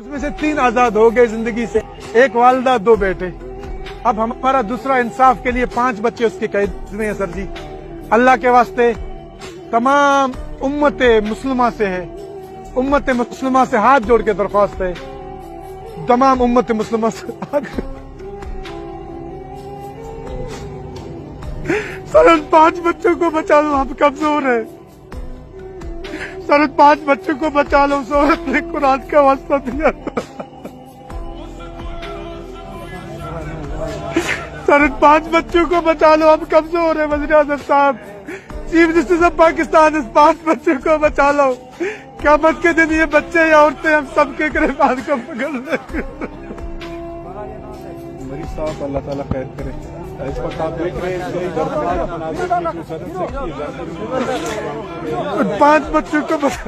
उसमें से 3 आजाद हो गए जिंदगी से, एक वालदा 2 बेटे। अब हमारा दूसरा इंसाफ के लिए 5 बच्चे उसके कैद में है सर जी। अल्लाह के वास्ते तमाम उम्मत मुस्लिमा से है, उम्मत मुस्लिमा से हाथ जोड़ के दरख्वास्त है, तमाम उम्मत मुस्लिमा से सर 5 बच्चों को बचा लो, हम कमजोर है सर, 5 बच्चों को बचा लो, उस औरत ने कुरान का वास्ता दिया सर, 5 बच्चों को बचा लो, हम कमजोर है। वज़ीर आज़म साहब, चीफ जस्टिस ऑफ पाकिस्तान, इस 5 बच्चों को बचा लो, क़यामत के दिन ये बच्चे या औरतें हम सबके गिरफ्तार को पकड़ लेंगे। मरीज साहब अल्लाह ताला खैर करे। इस वक्त आप देख रहे हैं 5 बच्चों को बचा